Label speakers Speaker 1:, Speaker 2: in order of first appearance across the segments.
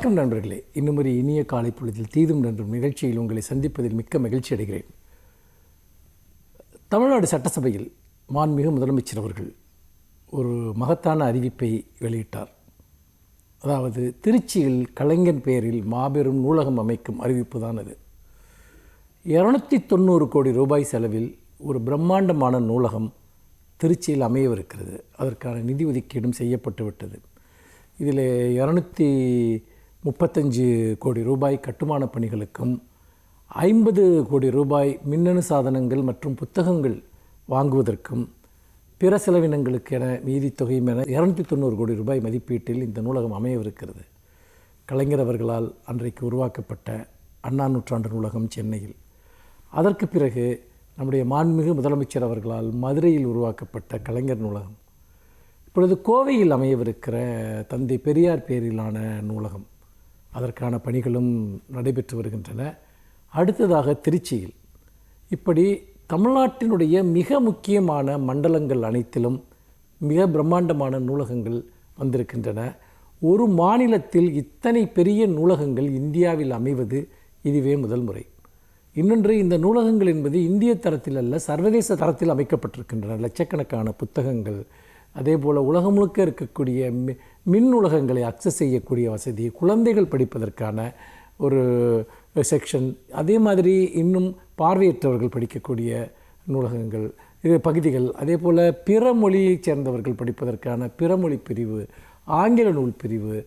Speaker 1: வணக்கம் நண்பர்களே. இன்னும் ஒரு இனிய காலை பொழுதில் தீதும் நன்றும் நிகழ்ச்சியில் உங்களை சந்திப்பதில் மிக்க மகிழ்ச்சி அடைகிறேன். தமிழ்நாடு சட்டசபையில் மாண்புமிகு முதலமைச்சர் அவர்கள் ஒரு மகத்தான அறிவிப்பை வெளியிட்டார். அதாவது திருச்சியில் கலைஞர் பெயரில் மாபெரும் நூலகம் அமைக்கும் அறிவிப்பு தான் அது. 290 கோடி ரூபாய் செலவில் ஒரு பிரம்மாண்டமான நூலகம் திருச்சியில் அமையவிருக்கிறது. அதற்கான நிதி ஒதுக்கீடும் செய்யப்பட்டு விட்டது. இதில் 235 கோடி ரூபாய் கட்டுமான பணிகளுக்கும் 50 கோடி ரூபாய் மின்னணு சாதனங்கள் மற்றும் புத்தகங்கள் வாங்குவதற்கும் பிற செலவினங்களுக்கு என மீதி தொகையும் என 290 கோடி ரூபாய் மதிப்பீட்டில் இந்த நூலகம் அமையவிருக்கிறது. கலைஞர் அவர்களால் அன்றைக்கு உருவாக்கப்பட்ட அண்ணா நூற்றாண்டு நூலகம் சென்னையில், அதற்கு பிறகு நம்முடைய மாண்புமிகு முதலமைச்சர் அவர்களால் மதுரையில் உருவாக்கப்பட்ட கலைஞர் நூலகம், இப்பொழுது கோவையில் அமையவிருக்கிற தந்தை பெரியார் பெயரிலான நூலகம், அதற்கான பணிகளும் நடைபெற்று வருகின்றன. அடுத்ததாக திருச்சியில், இப்படி தமிழ்நாட்டினுடைய மிக முக்கியமான மண்டலங்கள் அனைத்திலும் மிக பிரம்மாண்டமான நூலகங்கள் வந்திருக்கின்றன. ஒரு மாநிலத்தில் இத்தனை பெரிய நூலகங்கள் இந்தியாவில் அமைவது இதுவே முதல் முறை. இன்னொன்று, இந்த நூலகங்கள் என்பது இந்திய தரத்தில் அல்ல, சர்வதேச தரத்தில் அமைக்கப்பட்டிருக்கின்றன. லட்சக்கணக்கான புத்தகங்கள், அதே போல் உலகம் முழுக்க இருக்கக்கூடிய மின் நூலகங்களை அக்சஸ் செய்யக்கூடிய வசதி, குழந்தைகள் படிப்பதற்கான ஒரு செக்ஷன், அதே மாதிரி இன்னும் பார்வையற்றவர்கள் படிக்கக்கூடிய நூலகங்கள் பகுதிகள், அதே போல் பிற மொழியைச் சேர்ந்தவர்கள் படிப்பதற்கான பிறமொழி பிரிவு, ஆங்கில நூல் பிரிவு,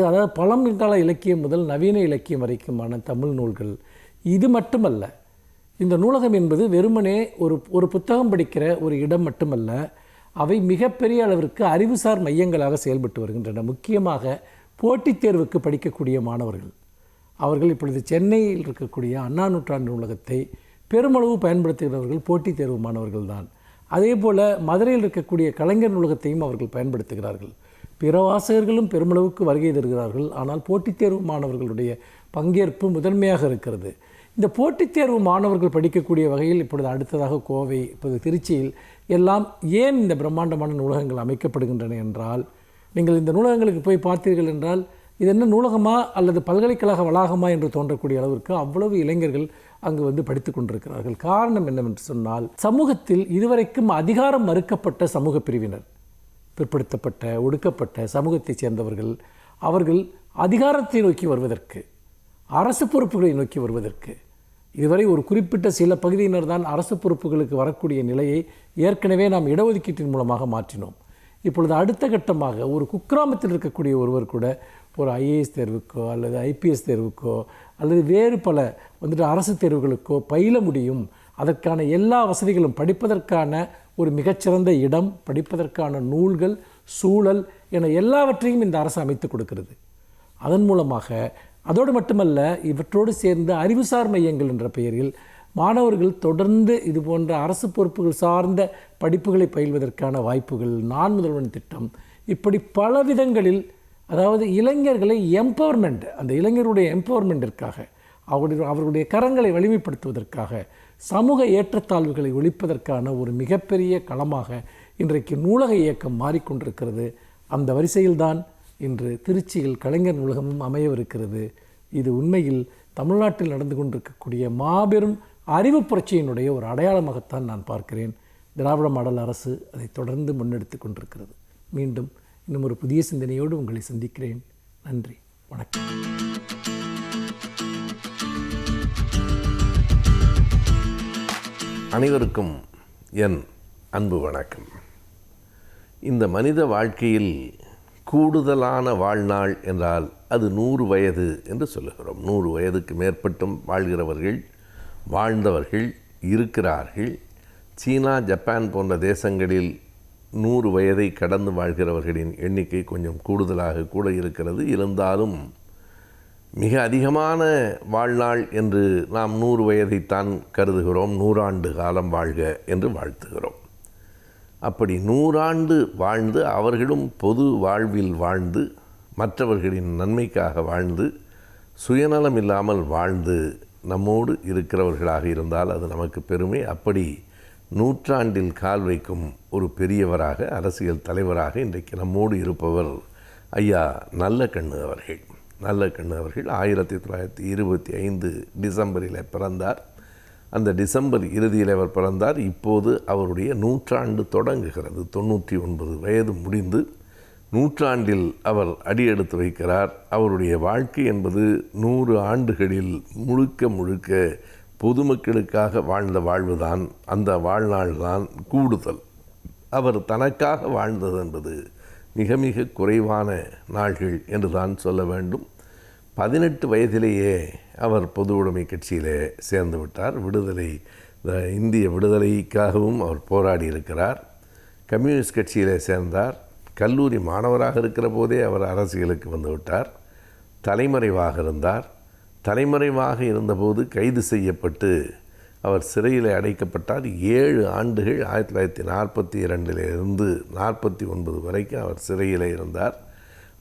Speaker 1: அதாவது பழங்கால இலக்கியம் முதல் நவீன இலக்கியம் வரைக்குமான தமிழ் நூல்கள். இது மட்டுமல்ல, இந்த நூலகம் என்பது வெறுமனே ஒரு புத்தகம் படிக்கிற ஒரு இடம் மட்டுமல்ல, அவை மிகப்பெரிய அளவிற்கு அறிவுசார் மையங்களாக செயல்பட்டு வருகின்றன. முக்கியமாக போட்டித் தேர்வுக்கு படிக்கக்கூடிய மாணவர்கள், அவர்கள் இப்பொழுது சென்னையில் இருக்கக்கூடிய அண்ணா நூற்றாண்டு நூலகத்தை பெருமளவு பயன்படுத்துகிறவர்கள் போட்டித் தேர்வு மாணவர்கள் தான். அதே போல் மதுரையில் இருக்கக்கூடிய கலைஞர் நூலகத்தையும் அவர்கள் பயன்படுத்துகிறார்கள். பிற வாசகர்களும் பெருமளவுக்கு வருகை தருகிறார்கள். ஆனால் போட்டித் தேர்வு மாணவர்களுடைய பங்கேற்பு முதன்மையாக இருக்கிறது. இந்த போட்டித் தேர்வு மாணவர்கள் படிக்கக்கூடிய வகையில் இப்பொழுது அடுத்ததாக கோவை, இப்போது திருச்சியில் எல்லாம் ஏன் இந்த பிரம்மாண்டமான நூலகங்கள் அமைக்கப்படுகின்றன என்றால், நீங்கள் இந்த நூலகங்களுக்கு போய் பார்த்தீர்கள் என்றால் இது என்ன நூலகமா அல்லது பல்கலைக்கழக வளாகமா என்று தோன்றக்கூடிய அளவிற்கு அவ்வளவு இளைஞர்கள் அங்கு வந்து படித்து கொண்டிருக்கிறார்கள். காரணம் என்னவென்று சொன்னால், சமூகத்தில் இதுவரைக்கும் அதிகாரம் மறுக்கப்பட்ட சமூக பிரிவினர், பிற்படுத்தப்பட்ட ஒடுக்கப்பட்ட சமூகத்தைச் சேர்ந்தவர்கள், அவர்கள் அதிகாரத்தை நோக்கி வருவதற்கு, அரசு பொறுப்புகளை நோக்கி வருவதற்கு, இதுவரை ஒரு குறிப்பிட்ட சில பகுதியினர் தான் அரசு பொறுப்புகளுக்கு வரக்கூடிய நிலையை ஏற்கனவே நாம் இடஒதுக்கீட்டின் மூலமாக மாற்றினோம். இப்பொழுது அடுத்த கட்டமாக ஒரு குக்கிராமத்தில் இருக்கக்கூடிய ஒருவர் கூட ஒரு ஐஏஎஸ் தேர்வுக்கோ அல்லது ஐபிஎஸ் தேர்வுக்கோ அல்லது வேறு பல அரசு தேர்வுகளுக்கோ பயில முடியும். அதற்கான எல்லா வசதிகளும், படிப்பதற்கான ஒரு மிகச்சிறந்த இடம், படிப்பதற்கான நூல்கள், சூழல் என எல்லாவற்றையும் இந்த அரசு அமைத்து கொடுக்கிறது. அதன் மூலமாக, அதோடு மட்டுமல்ல, இவற்றோடு சேர்ந்த அறிவுசார் மையங்கள் என்ற பெயரில் மாணவர்கள் தொடர்ந்து இது போன்ற அரசு பொறுப்புகள் சார்ந்த படிப்புகளை பயில்வதற்கான வாய்ப்புகள், நான் முதல்வன் திட்டம், இப்படி பல விதங்களில், அதாவது இளைஞர்களை எம்பவர்மெண்ட், அந்த இளைஞருடைய எம்பவர்மெண்ட்டிற்காக, அவர்களுடைய கரங்களை வலிமைப்படுத்துவதற்காக, சமூக ஏற்றத்தாழ்வுகளை ஒழிப்பதற்கான ஒரு மிகப்பெரிய களமாக இன்றைக்கு நூலக இயக்கம் மாறிக்கொண்டிருக்கிறது. அந்த வரிசையில்தான் இன்று திருச்சியில் கலைஞர் நூலகமும் அமையவிருக்கிறது. இது உண்மையில் தமிழ்நாட்டில் நடந்து கொண்டிருக்கக்கூடிய மாபெரும் அறிவு புரட்சியினுடைய ஒரு அடையாளமாகத்தான் நான் பார்க்கிறேன். திராவிட மாடல் அரசு அதை தொடர்ந்து முன்னெடுத்து கொண்டிருக்கிறது. மீண்டும் இன்னும் ஒரு புதிய சிந்தனையோடு உங்களை சந்திக்கிறேன். நன்றி, வணக்கம்.
Speaker 2: அனைவருக்கும் என் அன்பு வணக்கம். இந்த மனித வாழ்க்கையில் கூடுதலான வாழ்நாள் என்றால் அது 100 வயது என்று சொல்லுகிறோம். 100 வயதுக்கு மேற்பட்டும் வாழ்ந்தவர்கள் இருக்கிறார்கள். சீனா, ஜப்பான் போன்ற தேசங்களில் 100 வயதை கடந்து வாழ்கிறவர்களின் எண்ணிக்கை கொஞ்சம் கூடுதலாக கூட இருக்கிறது. இருந்தாலும் மிக அதிகமான வாழ்நாள் என்று நாம் 100 வயதைத்தான் கருதுகிறோம். 100 ஆண்டு காலம் வாழ்க என்று வாழ்த்துகிறோம். அப்படி 100 ஆண்டு வாழ்ந்து, அவர்களும் பொது வாழ்வில் வாழ்ந்து, மற்றவர்களின் நன்மைக்காக வாழ்ந்து, சுயநலம் இல்லாமல் வாழ்ந்து நம்மோடு இருக்கிறவர்களாக இருந்தால் அது நமக்கு பெருமை. அப்படி 100 ஆண்டில் கால் வைக்கும் ஒரு பெரியவராக, அரசியல் தலைவராக இன்றைக்கு நம்மோடு இருப்பவர் ஐயா நல்லக்கண்ணு அவர்கள். நல்லக்கண்ணு அவர்கள் 1925 டிசம்பரில் பிறந்தார். அந்த டிசம்பர் இறுதியில் அவர் பிறந்தார். இப்போது அவருடைய நூற்றாண்டு தொடங்குகிறது. 99 வயது முடிந்து நூற்றாண்டில் அவர் அடியெடுத்து வைக்கிறார். அவருடைய வாழ்க்கை என்பது 100 ஆண்டுகளில் முழுக்க முழுக்க பொதுமக்களுக்காக வாழ்ந்த வாழ்வுதான். அந்த வாழ்நாள் தான் கூடுதல். அவர் தனக்காக வாழ்ந்தது என்பது மிக மிக குறைவான நாள்கள் என்று தான் சொல்ல வேண்டும். 18 வயதிலேயே அவர் பொது உடைமை கட்சியிலே சேர்ந்து விட்டார். இந்திய விடுதலைக்காகவும் அவர் போராடி இருக்கிறார். கம்யூனிஸ்ட் கட்சியிலே சேர்ந்தார். கல்லூரி மாணவராக இருக்கிற போதே அவர் அரசியலுக்கு வந்துவிட்டார். தலைமறைவாக இருந்தார். தலைமறைவாக இருந்தபோது கைது செய்யப்பட்டு அவர் சிறையில் அடைக்கப்பட்டார். 7 ஆண்டுகள் 1942 49 வரைக்கும் அவர் சிறையில் இருந்தார்.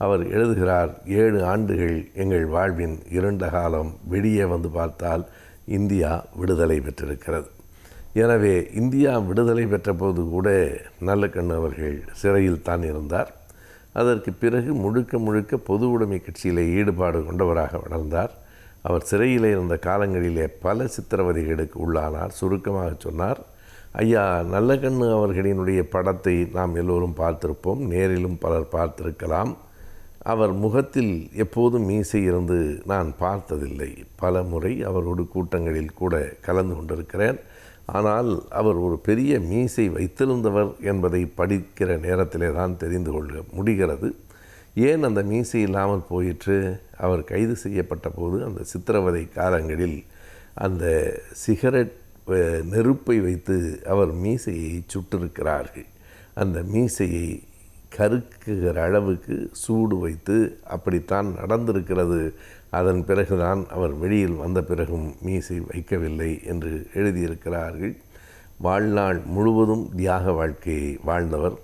Speaker 2: அவர் எழுதுகிறார், 7 ஆண்டுகள் எங்கள் வாழ்வின் இருண்ட காலம். வெளியே வந்து பார்த்தால் இந்தியா விடுதலை பெற்றிருக்கிறது. எனவே இந்தியா விடுதலை பெற்ற போது கூட நல்லக்கண்ணு அவர்கள் சிறையில் தான் இருந்தார். அதற்கு பிறகு முழுக்க முழுக்க பொது உடைமை கட்சியில் ஈடுபாடு கொண்டவராக வளர்ந்தார். அவர் சிறையில் இருந்த காலங்களிலே பல சித்திரவதைகளுக்கு உள்ளானார். சுருக்கமாக சொன்னார், ஐயா நல்லக்கண்ணு அவர்களினுடைய படத்தை நாம் எல்லோரும் பார்த்திருப்போம், நேரிலும் பலர் பார்த்திருக்கலாம். அவர் முகத்தில் எப்போதும் மீசை இருந்து நான் பார்த்ததில்லை. பல முறை அவரோடு கூட்டங்களில் கூட கலந்து கொண்டிருக்கிறேன். ஆனால் அவர் ஒரு பெரிய மீசை வைத்திருந்தவர் என்பதை படிக்கிற நேரத்திலே தான் தெரிந்து கொள்ள முடிகிறது. ஏன் அந்த மீசை இல்லாமல் போயிற்று? அவர் கைது செய்யப்பட்ட போது அந்த சித்திரவதை காலங்களில் அந்த சிகரெட் நெருப்பை வைத்து அவர் மீசையை சுட்டிருக்கிறார்கள். அந்த மீசையை கருக்குகிற அளவுக்கு சூடு வைத்து அப்படித்தான் நடந்திருக்கிறது. அதன் பிறகுதான் அவர் வெளியில் வந்த பிறகும் மீசை வைக்கவில்லை என்று எழுதியிருக்கிறார்கள். வாழ்நாள் முழுவதும் தியாக வாழ்க்கையை வாழ்ந்தவர்.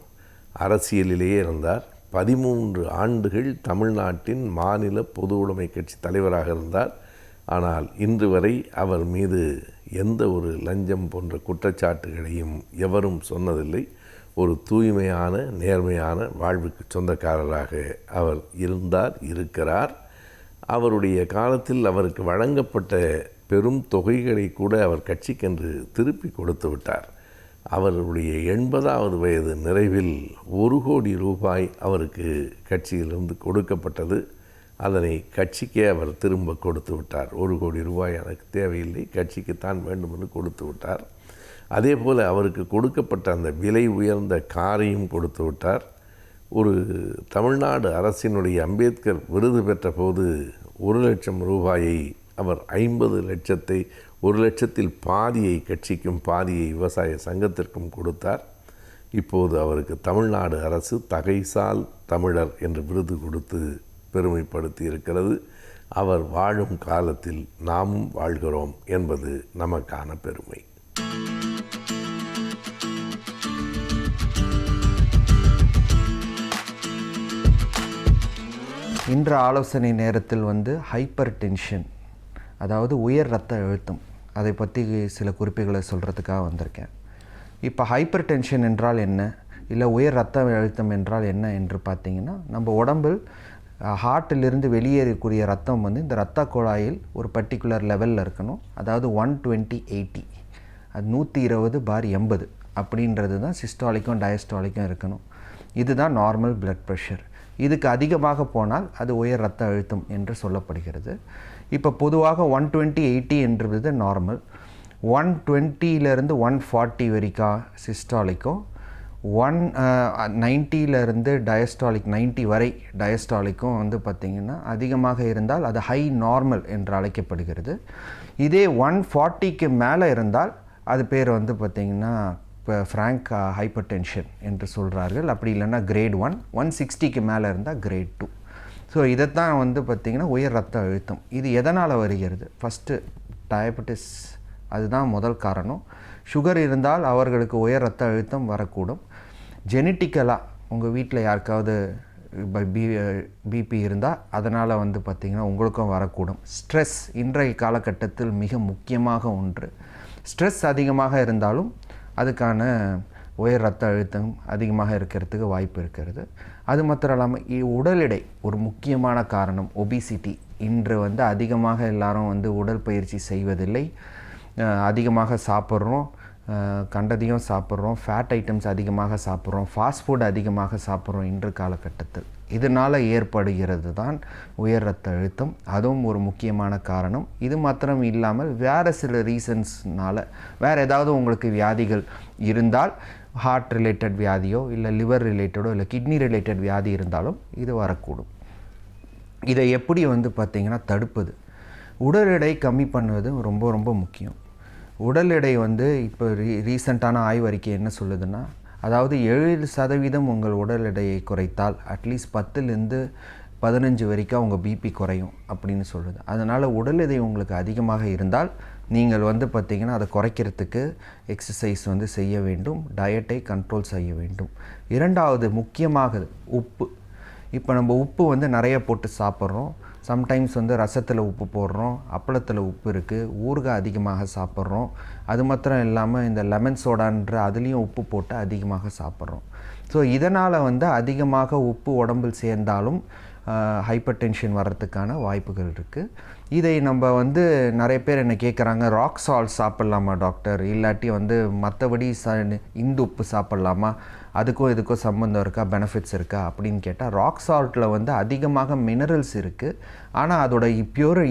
Speaker 2: அரசியலிலேயே இருந்தார். 13 ஆண்டுகள் தமிழ்நாட்டின் மாநில பொது உடைமை கட்சி தலைவராக இருந்தார். ஆனால் இன்று வரை அவர் மீது எந்த ஒரு லஞ்சம் போன்ற குற்றச்சாட்டுகளையும் எவரும் சொன்னதில்லை. ஒரு தூய்மையான நேர்மையான வாழ்வுக்கு சொந்தக்காரராக அவர் இருக்கிறார். அவருடைய காலத்தில் அவருக்கு வழங்கப்பட்ட பெரும் தொகைகளை கூட அவர் கட்சிக்கென்று திருப்பி கொடுத்து விட்டார். அவருடைய 80வது வயது நிறைவில் 1 கோடி ரூபாய் அவருக்கு கட்சியிலிருந்து கொடுக்கப்பட்டது. அதனை கட்சிக்கே அவர் திரும்ப கொடுத்து விட்டார். 1 கோடி ரூபாய் எனக்கு தேவையில்லை, கட்சிக்குத்தான் வேண்டும் என்று கொடுத்து விட்டார். அதே போல் அவருக்கு கொடுக்கப்பட்ட அந்த விலை உயர்ந்த காரையும் கொடுத்து விட்டார். ஒரு தமிழ்நாடு அரசினுடைய அம்பேத்கர் விருது பெற்ற போது 1 லட்சம் ரூபாயை அவர் 50 லட்சத்தை 1 லட்சத்தில் பாதியை கட்சிக்கும் பாதியை விவசாய சங்கத்திற்கும் கொடுத்தார். இப்போது அவருக்கு தமிழ்நாடு அரசு தகைசால் தமிழர் என்ற விருது கொடுத்து பெருமைப்படுத்தி இருக்கிறது. அவர் வாழும் காலத்தில் நாமும் வாழ்கிறோம் என்பது நமக்கான பெருமை.
Speaker 3: இன்று ஆலோசனை நேரத்தில் ஹைப்பர் டென்ஷன், அதாவது உயர் இரத்த அழுத்தம், அதை பற்றி சில குறிப்புகளை சொல்கிறதுக்காக வந்திருக்கேன். இப்போ ஹைப்பர் டென்ஷன் என்றால் என்ன, இல்லை உயர் இரத்த அழுத்தம் என்றால் என்ன என்று பார்த்தீங்கன்னா, நம்ம உடம்பில் ஹார்ட்டிலிருந்து வெளியேறக்கூடிய ரத்தம் இந்த இரத்த குழாயில் ஒரு பர்டிகுலர் லெவலில் இருக்கணும். அதாவது 120/80, அது 120/80 அப்படின்றது தான் சிஸ்டாலிக்கும் டயஸ்டாலிக்கும் இருக்கணும். இதுதான் நார்மல் பிளட் ப்ரெஷர். இதுக்கு அதிகமாக போனால் அது உயர் இரத்த அழுத்தம் என்று சொல்லப்படுகிறது. இப்போ பொதுவாக 120/80 என்றது நார்மல். 120 140 வரைக்கும் சிஸ்டாலிக்கும், 190 டயஸ்டாலிக் 90 வரை டயஸ்டாலிக்கும் பார்த்திங்கன்னா அதிகமாக இருந்தால் அது ஹை நார்மல் என்று அழைக்கப்படுகிறது. இதே 140க்கு மேலே இருந்தால் அது பேர் பார்த்திங்கன்னா இப்போ ஃப்ராங்க் ஹைப்பர் டென்ஷன் என்று சொல்கிறார்கள். அப்படி இல்லைன்னா கிரேட் 1. 160க்கு மேலே இருந்தால் கிரேட் 2. ஸோ இதைத்தான் பார்த்திங்கன்னா உயர் இரத்த அழுத்தம். இது எதனால் வருகிறது? ஃபஸ்ட்டு டயபெட்டிஸ், அதுதான் முதல் காரணம். சுகர் இருந்தால் அவர்களுக்கு உயர் இரத்த அழுத்தம் வரக்கூடும். ஜெனட்டிக்கலாக உங்கள் வீட்டில் யாருக்காவது பிபி இருந்தால் அதனால் பார்த்திங்கன்னா உங்களுக்கும் வரக்கூடும். ஸ்ட்ரெஸ் இன்றைய காலகட்டத்தில் மிக முக்கியமாக ஒன்று. ஸ்ட்ரெஸ் அதிகமாக இருந்தாலும் அதுக்கான உயர் இரத்த அழுத்தம் அதிகமாக இருக்கிறதுக்கு வாய்ப்பு இருக்கிறது. அது மாத்திரம் இல்லாமல் உடல் எடை ஒரு முக்கியமான காரணம். ஒபிசிட்டி இன்று வந்து அதிகமாக எல்லாரும் வந்து உடற்பயிற்சி செய்வதில்லை, அதிகமாக சாப்பிட்றோம், கண்டதையும் சாப்பிட்றோம், ஃபேட் ஐட்டம்ஸ் அதிகமாக சாப்பிட்றோம், ஃபாஸ்ட் ஃபுட் அதிகமாக சாப்பிட்றோம் இன்று காலகட்டத்தில். இதனால் ஏற்படுகிறது தான் உயர் இரத்த அழுத்தம். அதுவும் ஒரு முக்கியமான காரணம். இது மாத்திரம் இல்லாமல் வேறு சில ரீசன்ஸ்னால் வேறு ஏதாவது உங்களுக்கு வியாதிகள் இருந்தால், ஹார்ட் ரிலேட்டட் வியாதியோ இல்லை லிவர் ரிலேட்டடோ இல்லை கிட்னி ரிலேட்டட் வியாதி இருந்தாலும் இது வரக்கூடும். இதை எப்படி வந்து பார்த்திங்கன்னா தடுப்பது? உடல் எடை கம்மி பண்ணுவது ரொம்ப ரொம்ப முக்கியம். உடல் எடை வந்து இப்போ ரீசெண்டான ஆய்வறிக்கை என்ன சொல்லுதுன்னா, அதாவது 7% உங்கள் உடல் எடையை குறைத்தால் அட்லீஸ்ட் 10லேருந்து 15 வரைக்கும் உங்கள் பிபி குறையும் அப்படின்னு சொல்லுது. அதனால் உடல் எடை உங்களுக்கு அதிகமாக இருந்தால் நீங்கள் வந்து பார்த்திங்கன்னா அதை குறைக்கிறதுக்கு எக்ஸசைஸ் வந்து செய்ய வேண்டும், டயட்டை கண்ட்ரோல் செய்ய வேண்டும். இரண்டாவது முக்கியமாக உப்பு. இப்போ நம்ம உப்பு வந்து நிறைய போட்டு சாப்பிட்றோம். சம்டைம்ஸ் வந்து ரசத்தில் உப்பு போடுறோம், அப்பளத்தில் உப்பு இருக்குது, ஊறுகாய் அதிகமாக சாப்பிட்றோம். அது மாத்திரம் இல்லாமல் இந்த லெமன் சோடான்ற அதுலேயும் உப்பு போட்டு அதிகமாக சாப்பிட்றோம். ஸோ இதனால் வந்து அதிகமாக உப்பு உடம்பில் சேர்ந்தாலும் ஹைப்பர் டென்ஷன் வர்றதுக்கான வாய்ப்புகள் இருக்குது. இதை நம்ம வந்து நிறைய பேர் என்ன கேட்குறாங்க, ராக் சால்ட் சாப்பிட்லாமா டாக்டர், இல்லாட்டி வந்து மற்றபடி இந்து உப்பு சாப்பிட்லாமா, அதுக்கும் இதுக்கும் சம்மந்தம் இருக்கா, பெனிஃபிட்ஸ் இருக்கா அப்படின்னு கேட்டால், ராக் சால்ட்டில் வந்து அதிகமாக மினரல்ஸ் இருக்குது, ஆனால் அதோட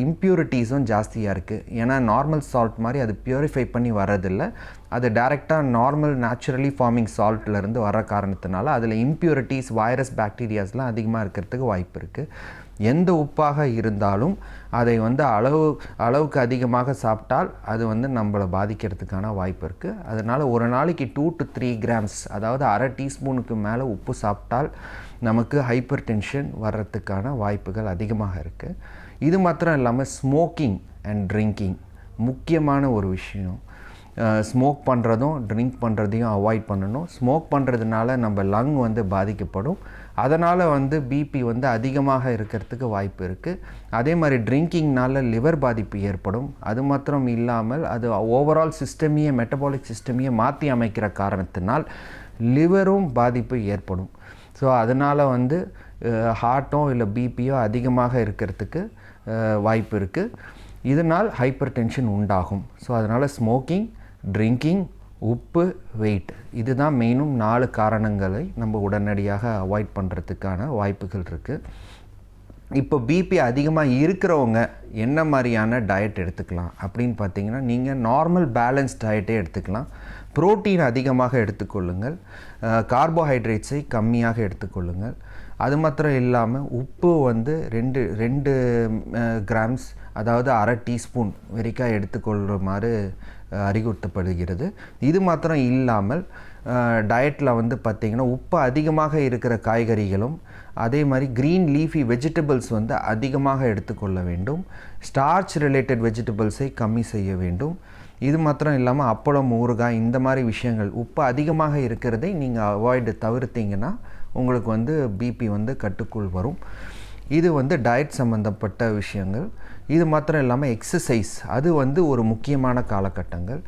Speaker 3: இம்ப்யூரிட்டிஸும் ஜாஸ்தியாக இருக்குது. ஏன்னா நார்மல் சால்ட் மாதிரி அது பியூரிஃபை பண்ணி வர்றதில்லை, அது டைரெக்டாக நார்மல் நேச்சுரலி ஃபார்மிங் சால்ட்லேருந்து வர காரணத்தினால அதில் இம்ப்யூரிட்டிஸ், வைரஸ், பாக்டீரியாஸ்லாம் அதிகமாக இருக்கிறதுக்கு வாய்ப்பு இருக்குது. எந்த உப்பாக இருந்தாலும் அதை வந்து அளவுக்கு அதிகமாக சாப்பிட்டால் அது வந்து நம்மளை பாதிக்கிறதுக்கான வாய்ப்பு இருக்குது. அதனால் ஒரு நாளைக்கு 2 to 3 கிராம்ஸ், அதாவது அரை டீஸ்பூனுக்கு மேலே உப்பு சாப்பிட்டால் நமக்கு ஹைப்பர் டென்ஷன் வர்றதுக்கான வாய்ப்புகள் அதிகமாக இருக்குது. இது மாத்திரம் இல்லாமல் ஸ்மோக்கிங் அண்ட் ட்ரிங்கிங் முக்கியமான ஒரு விஷயம். ஸ்மோக் பண்ணுறதும் ட்ரிங்க் பண்ணுறதையும் அவாய்ட் பண்ணணும். ஸ்மோக் பண்ணுறதுனால நம்ம லங் வந்து பாதிக்கப்படும், அதனால் வந்து பிபி வந்து அதிகமாக இருக்கிறதுக்கு வாய்ப்பு இருக்குது. அதே மாதிரி ட்ரிங்கிங்னால லிவர் பாதிப்பு ஏற்படும். அது மாத்திரம் இல்லாமல் அது ஓவரால் சிஸ்டமையே, மெட்டபாலிக் சிஸ்டமையே மாற்றி அமைக்கிற காரணத்தினால் லிவரும் பாதிப்பு ஏற்படும். ஸோ அதனால் வந்து ஹார்ட்டோ இல்லை பிபியோ அதிகமாக இருக்கிறதுக்கு வாய்ப்பு இருக்குது. இதனால் ஹைப்பர் டென்ஷன் உண்டாகும். ஸோ அதனால் ஸ்மோக்கிங், ட்ரிங்கிங், உப்பு, வெயிட், இதுதான் மெயினும் 4 காரணங்களை நம்ம உடனடியாக அவாய்ட் பண்ணுறதுக்கான வாய்ப்புகள் இருக்குது. இப்போ பிபி அதிகமாக இருக்கிறவங்க என்ன மாதிரியான டயட் எடுத்துக்கலாம் அப்படின்னு பார்த்தீங்கன்னா, நீங்கள் நார்மல் பேலன்ஸ் டயட்டே எடுத்துக்கலாம். புரோட்டீன் அதிகமாக எடுத்துக்கொள்ளுங்கள், கார்போஹைட்ரேட்ஸை கம்மியாக எடுத்துக்கொள்ளுங்கள். அது மாத்திரம் இல்லாமல் உப்பு வந்து 2 கிராம்ஸ், அதாவது அரை டீஸ்பூன் வரைக்கும் எடுத்துக்கொள்ளுமாறு அறிவுறுத்தப்படுகிறது. இது மாத்திரம் இல்லாமல் டயட்டில் வந்து பார்த்திங்கன்னா உப்பு அதிகமாக இருக்கிற காய்கறிகளும் அதே மாதிரி க்ரீன் லீஃபி வெஜிடபிள்ஸ் வந்து அதிகமாக எடுத்துக்கொள்ள வேண்டும். ஸ்டார்ச் ரிலேட்டட் வெஜிடபிள்ஸை கம்மி செய்ய வேண்டும். இது மாத்திரம் இல்லாமல் அப்பளம், ஊறுகாய், இந்த மாதிரி விஷயங்கள் உப்பு அதிகமாக இருக்கிறதை நீங்கள் தவிர்த்திங்கன்னா உங்களுக்கு வந்து பிபி வந்து கட்டுக்குள் வரும். இது வந்து டயட் சம்மந்தப்பட்ட விஷயங்கள். இது மாத்திரம் இல்லாமல் எக்ஸசைஸ், அது வந்து ஒரு முக்கியமான காலகட்டங்கள்.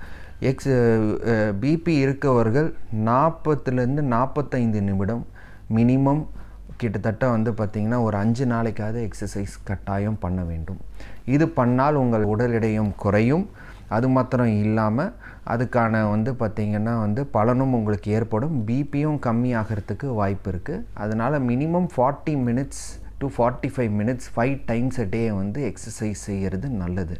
Speaker 3: பிபி இருக்கவர்கள் 40லேருந்து 45 நிமிடம் மினிமம் கிட்டத்தட்ட வந்து பார்த்திங்கன்னா ஒரு 5 நாளைக்காவது எக்ஸசைஸ் கட்டாயம் பண்ண வேண்டும். இது பண்ணால் உங்கள் உடல் எடையும் குறையும். அது மாத்திரம் இல்லாமல் அதுக்கான வந்து பார்த்திங்கன்னா வந்து பலனும் உங்களுக்கு ஏற்படும். பிபியும் கம்மி ஆகிறதுக்கு வாய்ப்பு இருக்குது. அதனால் minimum 40 minutes to 45 minutes 5 times a day வந்து எக்ஸசைஸ் செய்கிறது நல்லது.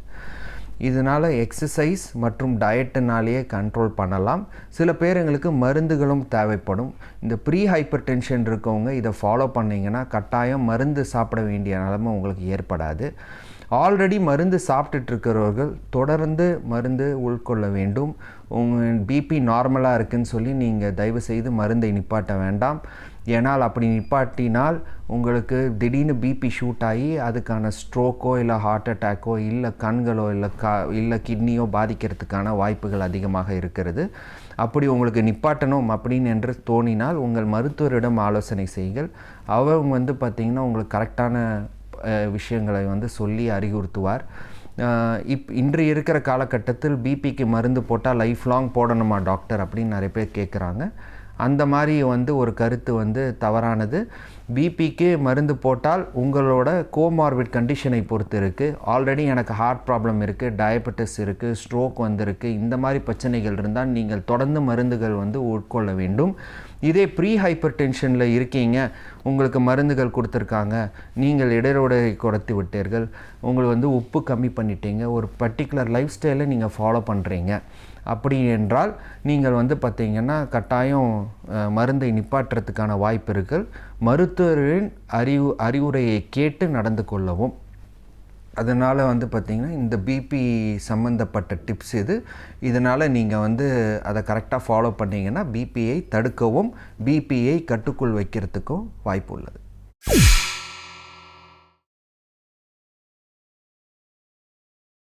Speaker 3: இதனால் எக்ஸசைஸ் மற்றும் டயட்டுனாலேயே கண்ட்ரோல் பண்ணலாம். சில பேருங்களுக்கு மருந்துகளும் தேவைப்படும். இந்த ப்ரீ ஹைப்பர் டென்ஷன் இருக்கவங்க இதை ஃபாலோ பண்ணிங்கன்னா கட்டாயம் மருந்து சாப்பிட வேண்டிய நிலைமை உங்களுக்கு ஏற்படாது. ஆல்ரெடி மருந்து சாப்பிட்டுட்டு இருக்கிறவர்கள் தொடர்ந்து மருந்து உட்கொள்ள வேண்டும். உங்கள் பிபி நார்மலாக இருக்குதுன்னு சொல்லி நீங்கள் தயவுசெய்து மருந்தை நிப்பாட்ட வேண்டாம். ஏன்னால் அப்படி நிப்பாட்டினால் உங்களுக்கு திடீர்னு பிபி ஷூட் ஆகி அதுக்கான ஸ்ட்ரோக்கோ இல்லை ஹார்ட் அட்டாக்கோ இல்லை கண்களோ இல்லை கிட்னியோ பாதிக்கிறதுக்கான வாய்ப்புகள் அதிகமாக இருக்கிறது. அப்படி உங்களுக்கு நிப்பாட்டணும் அப்படின்னு என்று தோணினால் உங்கள் மருத்துவரிடம் ஆலோசனை செய்யுங்கள். அவங்க வந்து பார்த்திங்கன்னா உங்களுக்கு கரெக்டான விஷயங்களை வந்து சொல்லி அறிவுறுத்துவார். இன்று இருக்கிற காலகட்டத்தில் பிபிக்கு மருந்து போட்டால் லைஃப் லாங் போடணுமா டாக்டர் அப்படின்னு நிறைய பேர் கேட்குறாங்க. அந்த மாதிரி வந்து ஒரு கருத்து வந்து தவறானது. பிபிக்கு மருந்து போட்டால் உங்களோட கோமார்பிட் கண்டிஷனை பொறுத்து இருக்குது. ஆல்ரெடி எனக்கு ஹார்ட் ப்ராப்ளம் இருக்குது, டயபெட்டிஸ் இருக்குது, ஸ்ட்ரோக் வந்திருக்கு, இந்த மாதிரி பிரச்சனைகள் இருந்தால் நீங்கள் தொடர்ந்து மருந்துகள் வந்து உட்கொள்ள வேண்டும். இதே ப்ரீ ஹைப்பர் டென்ஷனில் இருக்கீங்க, உங்களுக்கு மருந்துகள் கொடுத்துருக்காங்க, நீங்கள் இடைரோடை குறைத்து விட்டீர்கள், உங்களுக்கு வந்து உப்பு கம்மி பண்ணிட்டீங்க, ஒரு பர்டிகுலர் லைஃப் ஸ்டைலை நீங்கள் ஃபாலோ பண்ணுறீங்க, அப்படி என்றால் நீங்கள் வந்து பார்த்திங்கன்னா கட்டாயம் மருந்தை நிப்பாட்டுறதுக்கான வாய்ப்பு இருக்குது. மருத்துவரின் அறிவுரையை கேட்டு நடந்து கொள்ளவும். அதனால் வந்து பார்த்திங்கன்னா இந்த பிபி சம்மந்தப்பட்ட டிப்ஸ் இதனால் நீங்கள் வந்து அதை கரெக்டாக ஃபாலோ பண்ணிங்கன்னா பிபியை தடுக்கவும் பிபியை கட்டுக்குள் வைக்கிறதுக்கும் வாய்ப்பு உள்ளது.